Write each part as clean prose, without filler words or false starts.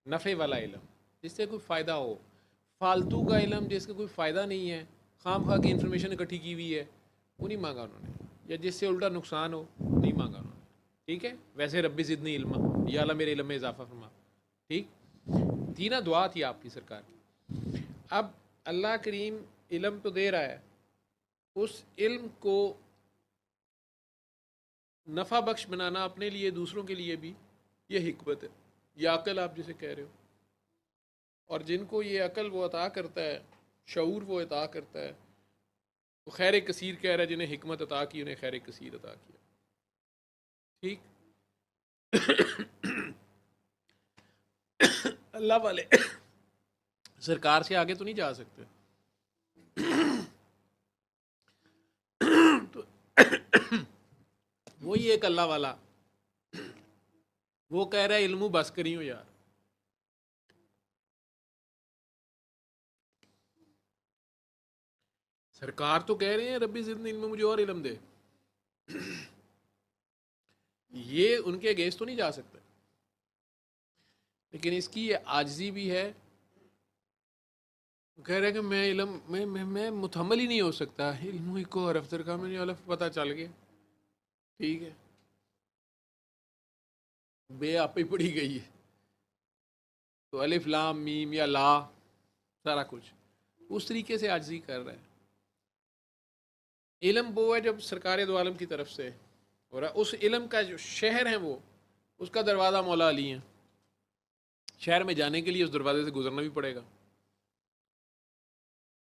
نفع والا علم جس سے کوئی فائدہ ہو. فالتو کا علم جس کا کوئی فائدہ نہیں ہے, خام خواہ کی انفارمیشن اکٹھی کی ہوئی ہے, وہ نہیں مانگا انہوں نے, یا جس سے الٹا نقصان ہو نہیں مانگا انہوں نے. ٹھیک ہے, ویسے ربی زدنی علما, یا اللہ میرے علم میں اضافہ فرما. ٹھیک, تینہ دعا تھی آپ کی سرکار کی. اب اللہ کریم علم تو دے رہا ہے, اس علم کو نفع بخش بنانا اپنے لیے دوسروں کے لیے بھی یہ حکمت ہے, یا عقل آپ جسے کہہ رہے ہو. اور جن کو یہ عقل وہ عطا کرتا ہے, شعور وہ عطا کرتا ہے, وہ خیر کثیر کہہ رہا ہے, جنہیں حکمت عطا کی انہیں خیر کثیر عطا کیا. ٹھیک, اللہ والے سرکار سے آگے تو نہیں جا سکتے. تو وہی ایک اللہ والا وہ کہہ رہا ہے علمو بس کری ہو یار. سرکار تو کہہ رہے ہیں ربی زدنی علم, مجھے اور علم دے. یہ ان کے اگینسٹ تو نہیں جا سکتے, لیکن اس کی یہ عاجزی بھی ہے. کہہ رہے کہ میں علم میں متحمل ہی نہیں ہو سکتا, علم کو اور افطر کا مجھے الف پتہ چل گیا. ٹھیک ہے, بے آپ ہی پڑھی گئی ہے تو الف لام میم یا لا سارا کچھ اس طریقے سے عاجزی کر رہا ہے. علم وہ ہے جب سرکار دو عالم کی طرف سے, اور اس علم کا جو شہر ہے وہ اس کا دروازہ مولا علی ہیں. شہر میں جانے کے لیے اس دروازے سے گزرنا بھی پڑے گا,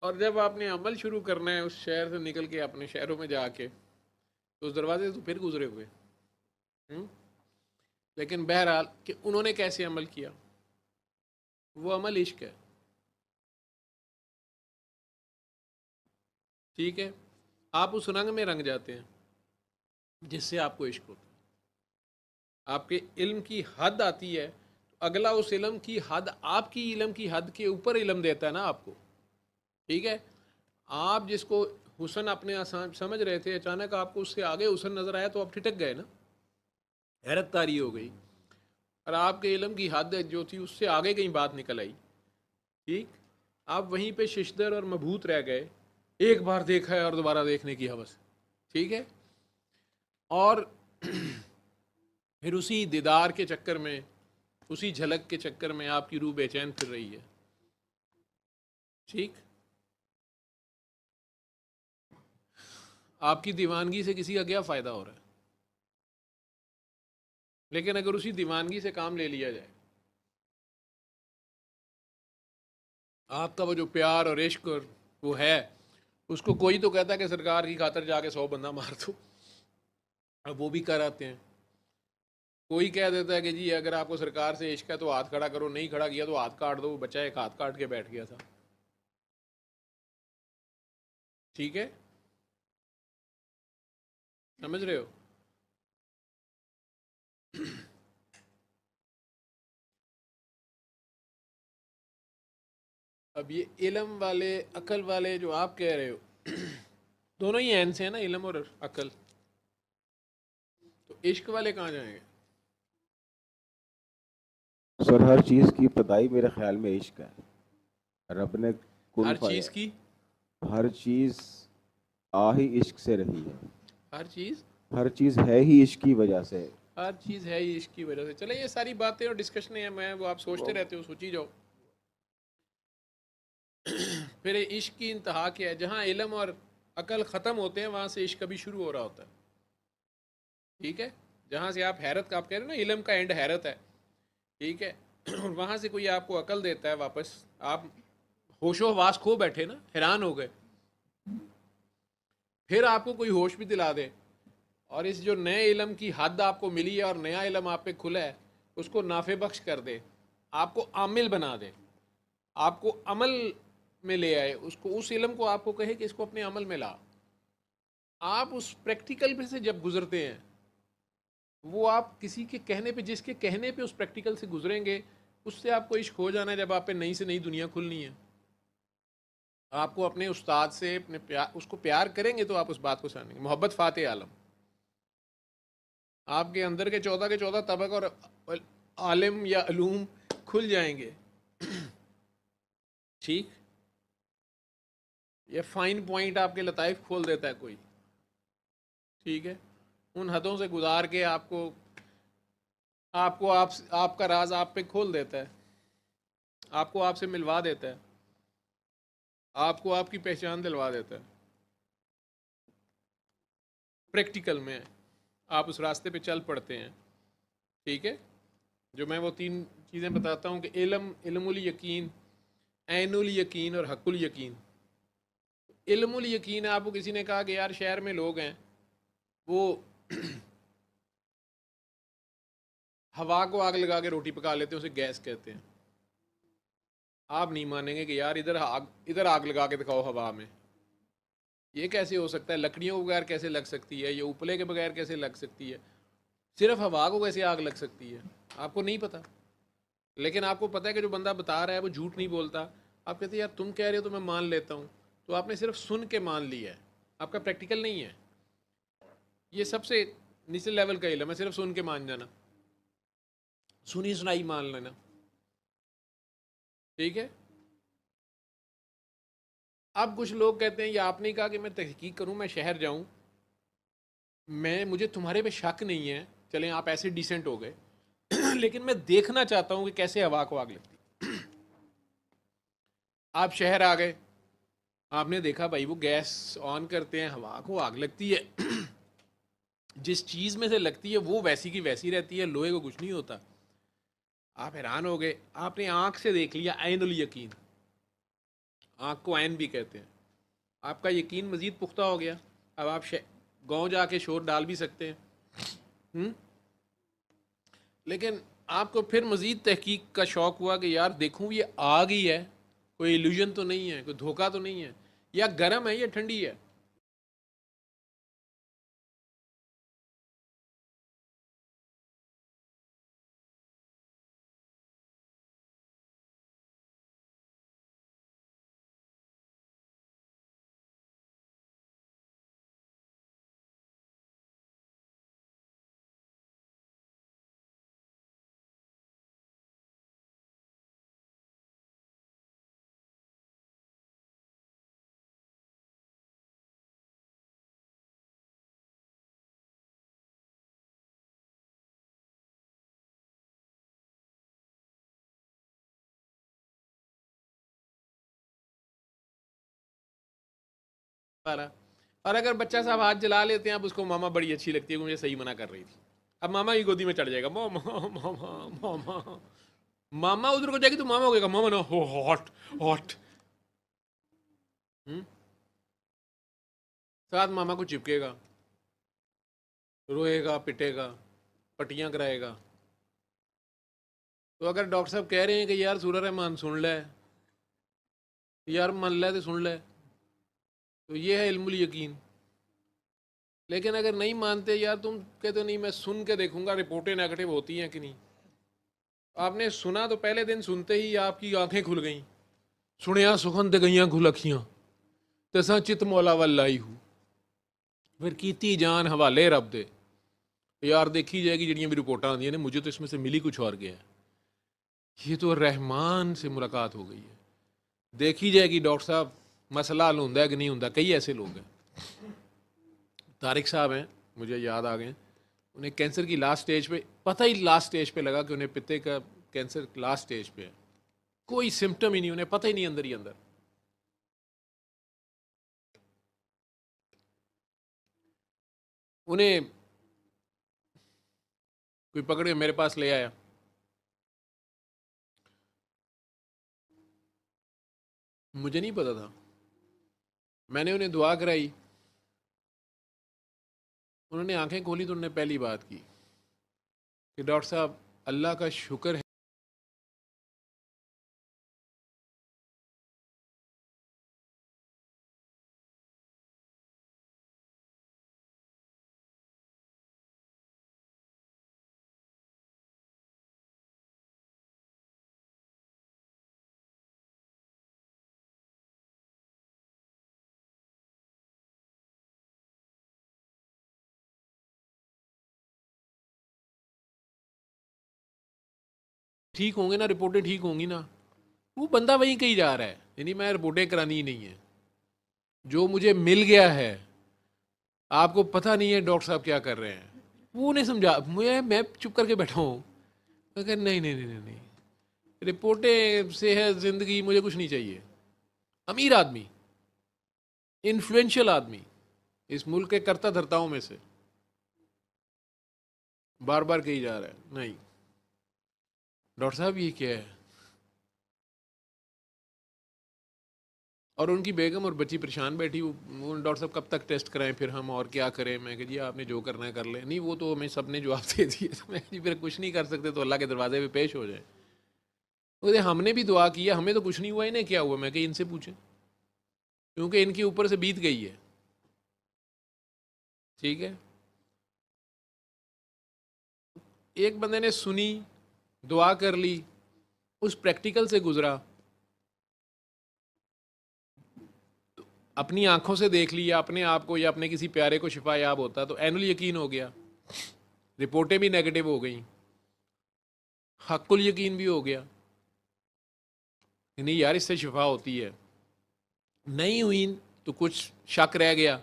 اور جب آپ نے عمل شروع کرنا ہے اس شہر سے نکل کے اپنے شہروں میں جا کے, تو اس دروازے سے تو پھر گزرے ہوئے. لیکن بہرحال کہ انہوں نے کیسے عمل کیا, وہ عمل عشق ہے. ٹھیک ہے, آپ اس رنگ میں رنگ جاتے ہیں جس سے آپ کو عشق ہوتا ہے. آپ کے علم کی حد آتی ہے تو اگلا اس علم کی حد آپ کی علم کی حد کے اوپر علم دیتا ہے نا آپ کو. ٹھیک ہے, آپ جس کو حسن اپنے آسان سمجھ رہے تھے, اچانک آپ کو اس سے آگے حسن نظر آیا تو آپ ٹھٹک گئے نا, حیرت طاری ہو گئی. اور آپ کے علم کی حد جو تھی اس سے آگے کہیں بات نکل آئی. ٹھیک, آپ وہیں پہ ششدر اور مبہوت رہ گئے, ایک بار دیکھا ہے اور دوبارہ دیکھنے کی حوث. ٹھیک ہے, اور پھر اسی دیدار کے چکر میں, اسی جھلک کے چکر میں آپ کی روح بے چین پھر رہی ہے. ٹھیک, آپ کی دیوانگی سے کسی کا کیا فائدہ ہو رہا ہے؟ لیکن اگر اسی دیوانگی سے کام لے لیا جائے, آپ کا وہ جو پیار اور عشق اور وہ ہے, اس کو کوئی تو کہتا ہے کہ سرکار کی خاطر جا کے 100 بندہ مار دو, اب وہ بھی کر آتے ہیں. کوئی کہہ دیتا ہے کہ جی اگر آپ کو سرکار سے عشق ہے تو ہاتھ کھڑا کرو, نہیں کھڑا کیا تو ہاتھ کاٹ دو. بچہ ایک ہاتھ کاٹ کے بیٹھ گیا تھا. ٹھیک ہے, سمجھ رہے ہو؟ اب یہ علم والے عقل والے جو آپ کہہ رہے ہو, دونوں ہی عین سے ہیں نا, علم اور عقل. تو عشق والے کہاں جائیں گے؟ سر ہر چیز کی ابتدائی میرے خیال میں عشق ہے. رب نے کن ہر چیز کی, ہر چیز آ ہی عشق سے رہی ہے. ہر چیز ہر چیز ہے ہی عشق کی وجہ سے. ہر چیز ہے ہی عشق کی وجہ سے. چلے یہ ساری باتیں اور ڈسکشنیں ہیں, میں وہ آپ سوچتے رہتے ہو, سوچی جاؤ. پھر عشق کی انتہا کیا ہے؟ جہاں علم اور عقل ختم ہوتے ہیں وہاں سے عشق کبھی شروع ہو رہا ہوتا ہے. ٹھیک ہے, جہاں سے آپ حیرت کا آپ کہہ رہے ہو نا, علم کا اینڈ حیرت ہے. ٹھیک ہے, اور وہاں سے کوئی آپ کو عقل دیتا ہے واپس, آپ ہوش و حواس کھو بیٹھے نا, حیران ہو گئے. پھر آپ کو کوئی ہوش بھی دلا دے, اور اس جو نئے علم کی حد آپ کو ملی ہے اور نیا علم آپ پہ کھلا ہے, اس کو نافع بخش کر دے, آپ کو عامل بنا دے, آپ کو عمل میں لے آئے, اس کو اس علم کو آپ کو کہے کہ اس کو اپنے عمل میں لا. آپ اس پریکٹیکل پہ سے جب گزرتے ہیں, وہ آپ کسی کے کہنے پہ, جس کے کہنے پہ اس پریکٹیکل سے گزریں گے, اس سے آپ کو عشق ہو جانا ہے. جب آپ پہ نئی سے نئی دنیا کھلنی ہے, آپ کو اپنے استاد سے اپنے پیار, اس کو پیار کریں گے تو آپ اس بات کو سمجھیں گے. محبت فاتح عالم, آپ کے اندر کے 14 طبق اور عالم یا علوم کھل جائیں گے. ٹھیک. یہ فائن پوائنٹ آپ کے لطائف کھول دیتا ہے کوئی. ٹھیک ہے. ان حدوں سے گزار کے آپ کا راز آپ پہ کھول دیتا ہے, آپ کو آپ سے ملوا دیتا ہے, آپ کو آپ کی پہچان دلوا دیتا ہے. پریکٹیکل میں آپ اس راستے پہ چل پڑتے ہیں. ٹھیک ہے. جو میں وہ 3 چیزیں بتاتا ہوں کہ علم الیقین, عین الیقین اور حق الیقین. علم الیقین آپ کو کسی نے کہا کہ یار شہر میں لوگ ہیں وہ ہوا کو آگ لگا کے روٹی پکا لیتے ہیں, اسے گیس کہتے ہیں. آپ نہیں مانیں گے کہ یار ادھر آگ لگا کے دکھاؤ ہوا میں. یہ کیسے ہو سکتا ہے؟ لکڑیوں کے بغیر کیسے لگ سکتی ہے؟ یہ اپلے کے بغیر کیسے لگ سکتی ہے؟ صرف ہوا کو کیسے آگ لگ سکتی ہے؟ آپ کو نہیں پتا. لیکن آپ کو پتا ہے کہ جو بندہ بتا رہا ہے وہ جھوٹ نہیں بولتا. آپ کہتے ہیں یار تم کہہ رہے ہو تو میں مان لیتا ہوں. تو آپ نے صرف سن کے مان لیا ہے, آپ کا پریکٹیکل نہیں ہے. یہ سب سے نچلے لیول کا علم ہے, صرف سن کے مان جانا, سنی سنائی مان لینا. ٹھیک ہے. اب کچھ لوگ کہتے ہیں یہ آپ نے کہا کہ میں تحقیق کروں, میں شہر جاؤں, مجھے تمہارے پہ شک نہیں ہے, چلیں آپ ایسے ڈیسنٹ ہو گئے, لیکن میں دیکھنا چاہتا ہوں کہ کیسے ہوا کو آگ لگتی. آپ شہر آ گئے, آپ نے دیکھا بھائی وہ گیس آن کرتے ہیں, ہوا کو آگ لگتی ہے. جس چیز میں سے لگتی ہے وہ ویسی کی ویسی رہتی ہے, لوہے کو کچھ نہیں ہوتا. آپ حیران ہو گئے, آپ نے آنکھ سے دیکھ لیا, عین الیقین. آنکھ کو عین بھی کہتے ہیں. آپ کا یقین مزید پختہ ہو گیا. اب آپ گاؤں جا کے شور ڈال بھی سکتے ہیں. لیکن آپ کو پھر مزید تحقیق کا شوق ہوا کہ یار دیکھوں یہ آگ ہی ہے, کوئی ایلیوژن تو نہیں ہے, کوئی دھوکہ تو نہیں ہے, یا گرم ہے یا ٹھنڈی ہے. اور اگر بچہ صاحب ہاتھ جلا لیتے ہیں, اب اس کو ماما بڑی اچھی لگتی ہے, مجھے صحیح منع کر رہی تھی, اب ماما کی گودی میں چڑھ جائے گا, ماما ماما ماما. ماما ادھر کو جائے گی تو ماما ہو گئے گا ماما نا ہاٹ ہاٹ. ساتھ ماما کو چپکے گا, روئے گا, پٹے گا, پٹیاں کرائے گا. تو اگر ڈاکٹر صاحب کہہ رہے ہیں کہ یار سورہ رحمان سن لے, یار من لے تو سن لے, تو یہ ہے علم الیقین. لیکن اگر نہیں مانتے, یار تم کہتے نہیں میں سن کے دیکھوں گا رپورٹیں نیگیٹو ہوتی ہیں کہ نہیں. آپ نے سنا تو پہلے دن سنتے ہی آپ کی آنکھیں کھل گئیں, سنیا سخن تے گئیاں کھل اکھیاں, تساں چت مولا ولائی ہوں, پھر کیتی جان حوالے رب دے. یار دیکھی جائے گی جڑیاں بھی رپورٹاں آدی ہیں, مجھے تو اس میں سے ملی کچھ اور گیا ہے. یہ تو رحمان سے ملاقات ہو گئی ہے. دیکھی جائے گی ڈاکٹر صاحب مسئلہ حل ہوتا ہے کہ نہیں ہوتا. کئی ایسے لوگ ہیں, طارق صاحب ہیں مجھے یاد آ گئے, انہیں کینسر کی لاسٹ سٹیج پہ, پتہ ہی لاسٹ سٹیج پہ لگا کہ انہیں پتے کا کینسر لاسٹ سٹیج پہ ہے, کوئی سمٹم ہی نہیں, انہیں پتہ ہی نہیں اندر ہی اندر. انہیں کوئی پکڑے میرے پاس لے آیا, مجھے نہیں پتا تھا, میں نے انہیں دعا کرائی, انہوں نے آنکھیں کھولی تو انہوں نے پہلی بات کی کہ ڈاکٹر صاحب اللہ کا شکر ہے ٹھیک ہوں گے نا, رپورٹیں ٹھیک ہوں گی نا, وہ بندہ وہیں کہیں جا رہا ہے. یعنی میں رپورٹیں کرانی ہی نہیں ہے, جو مجھے مل گیا ہے آپ کو پتہ نہیں ہے ڈاکٹر صاحب کیا کر رہے ہیں, وہ نہیں سمجھا. میں چپ کر کے بیٹھا ہوں, میں کہ نہیں نہیں نہیں نہیں, رپورٹیں سے ہے زندگی, مجھے کچھ نہیں چاہیے. امیر آدمی, انفلوئنشل آدمی, اس ملک کے کرتا دھرتاؤں میں سے, بار بار کہی جا رہا ہے نہیں ڈاکٹر صاحب یہ کیا ہے, اور ان کی بیگم اور بچی پریشان بیٹھی, وہ ڈاکٹر صاحب کب تک ٹیسٹ کرائیں, پھر ہم اور کیا کریں. میں کہ جی آپ نے جو کرنا ہے کر لیں. نہیں وہ تو ہمیں سب نے جواب دے دیے. میں جی پھر کچھ نہیں کر سکتے تو اللہ کے دروازے پہ پیش ہو جائے. ہم نے بھی دعا کیا, ہمیں تو کچھ نہیں ہوا, انہیں کیا ہوا. میں کہ ان سے پوچھیں, کیونکہ ان کے اوپر سے بیت گئی ہے. ٹھیک ہے, ایک بندے نے سنی, دعا کر لی, اس پریکٹیکل سے گزرا, اپنی آنکھوں سے دیکھ لیا اپنے آپ کو یا اپنے کسی پیارے کو شفا یاب ہوتا تو اینول یقین ہو گیا, رپورٹیں بھی نیگیٹو ہو گئیں, حق الیقین بھی ہو گیا, نہیں یار اس سے شفا ہوتی ہے. نہیں ہوئی تو کچھ شک رہ گیا,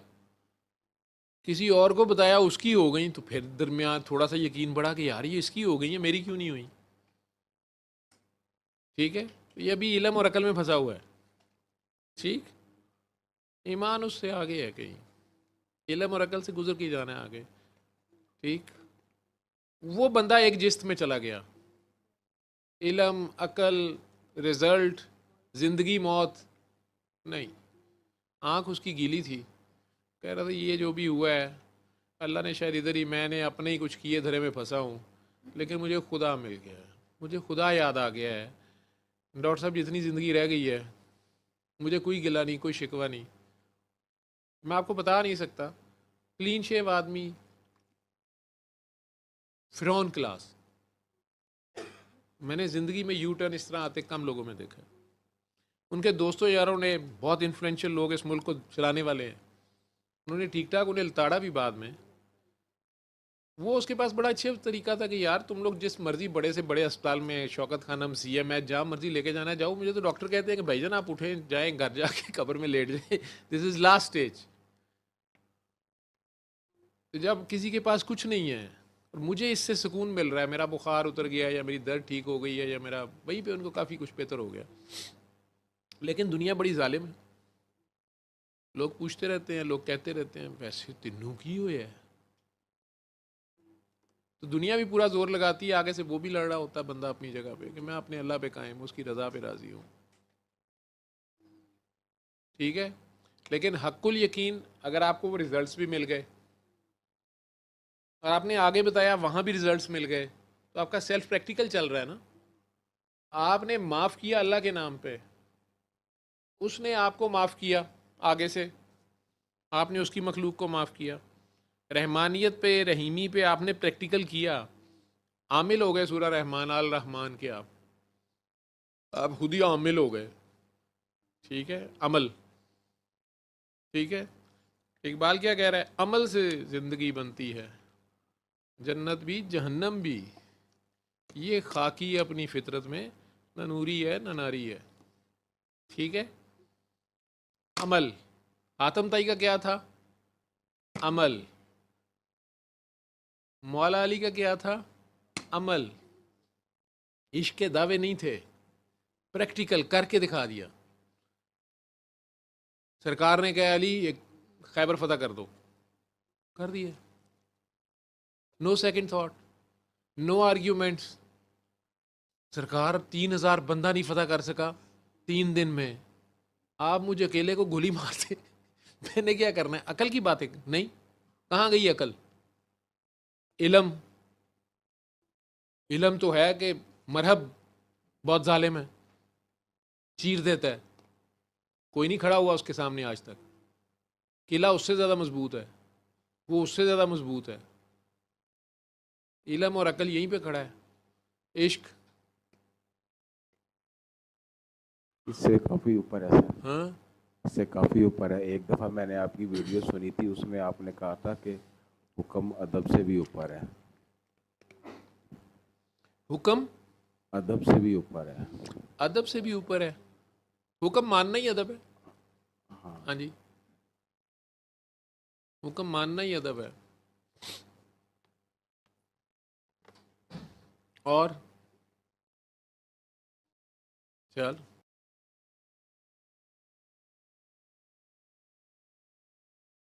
کسی اور کو بتایا اس کی ہو گئی, تو پھر درمیان تھوڑا سا یقین بڑھا کہ یار یہ اس کی ہو گئی ہیں, میری کیوں نہیں ہوئی. ٹھیک ہے, یہ ابھی علم اور عقل میں پھنسا ہوا ہے. ٹھیک, ایمان اس سے آگے ہے, کہیں علم اور عقل سے گزر کے جانا ہے آگے. ٹھیک, وہ بندہ ایک جست میں چلا گیا, علم, عقل, رزلٹ, زندگی موت نہیں. آنکھ اس کی گیلی تھی, کہہ رہا تھا یہ جو بھی ہوا ہے اللہ نے شاید ادھر ہی, میں نے اپنے ہی کچھ کیے دھرے میں پھنسا ہوں, لیکن مجھے خدا مل گیا ہے, مجھے خدا یاد آ گیا ہے. ڈاکٹر صاحب جتنی زندگی رہ گئی ہے مجھے کوئی گلہ نہیں, کوئی شکوہ نہیں. میں آپ کو بتا نہیں سکتا, کلین شیو آدمی, فرعون کلاس. میں نے زندگی میں یو ٹرن اس طرح آتے کم لوگوں میں دیکھا. ان کے دوستوں یاروں نے, بہت انفلوئنشل لوگ اس ملک کو چلانے والے ہیں, انہوں نے ٹھیک ٹھاک انہیں لتاڑا بھی بعد میں. وہ اس کے پاس بڑا اچھا طریقہ تھا کہ یار تم لوگ جس مرضی بڑے سے بڑے اسپتال میں, شوکت خانم, سی ایم ایچ, جہاں مرضی لے کے جانا ہے جاؤ. مجھے تو ڈاکٹر کہتے ہیں کہ بھائی جان آپ اٹھیں جائیں گھر جا کے قبر میں لیٹ جائیں, دس از لاسٹ اسٹیج. تو جب کسی کے پاس کچھ نہیں ہے اور مجھے اس سے سکون مل رہا ہے, میرا بخار اتر گیا یا میری درد ٹھیک ہو گئی ہے یا میرا, وہیں پہ ان کو کافی کچھ بہتر ہو گیا. لیکن دنیا بڑی ظالم ہے, لوگ پوچھتے رہتے ہیں, لوگ کہتے رہتے ہیں ویسے تینوں کی ہوئے ہے. تو دنیا بھی پورا زور لگاتی ہے, آگے سے وہ بھی لڑ رہا ہوتا ہے بندہ اپنی جگہ پہ کہ میں اپنے اللہ پہ قائم ہوں, اس کی رضا پہ راضی ہوں. ٹھیک ہے, لیکن حق الیقین, اگر آپ کو وہ ریزلٹس بھی مل گئے اور آپ نے آگے بتایا وہاں بھی ریزلٹس مل گئے, تو آپ کا سیلف پریکٹیکل چل رہا ہے نا. آپ نے معاف کیا اللہ کے نام پہ, اس نے آپ کو معاف کیا آگے سے, آپ نے اس کی مخلوق کو معاف کیا. رحمانیت پہ, رحیمی پہ آپ نے پریکٹیکل کیا, عامل ہو گئے سورہ رحمان آل رحمان کے. آپ خود ہی عامل ہو گئے. ٹھیک ہے, عمل. ٹھیک ہے, اقبال کیا کہہ رہا ہے, عمل سے زندگی بنتی ہے, جنت بھی جہنم بھی, یہ خاکی اپنی فطرت میں, نہ نوری ہے نہ ناری ہے. ٹھیک ہے, عمل. حاتم طائی کا کیا تھا, عمل. مولا علی کا کیا تھا, عمل. عشق کے دعوے نہیں تھے, پریکٹیکل کر کے دکھا دیا. سرکار نے کہا علی ایک خیبر فتح کر دو, کر دیا. نو سیکنڈ تھاٹ, نو آرگیومنٹس. سرکار 3000 بندہ نہیں فتح کر سکا 3 دن میں, آپ مجھے اکیلے کو گولی مارتے, میں نے کیا کرنا ہے. عقل کی باتیں نہیں, کہاں گئی عقل. علم, علم تو ہے کہ مرحب بہت ظالم ہے, چیر دیتا ہے, کوئی نہیں کھڑا ہوا اس کے سامنے آج تک. قلعہ اس سے زیادہ مضبوط ہے, وہ اس سے زیادہ مضبوط ہے. علم اور عقل یہیں پہ کھڑا ہے. عشق اس سے کافی اوپر ہے سر, ہاں, اس سے کافی اوپر ہے. ایک دفعہ میں نے آپ کی ویڈیو سنی تھی, اس میں آپ نے کہا تھا کہ حکم ادب سے بھی اوپر ہے. حکم ادب سے بھی اوپر ہے. ادب سے بھی اوپر ہے. حکم ماننا ہی ادب ہے. ہاں جی, حکم ماننا ہی ادب ہے. اور چل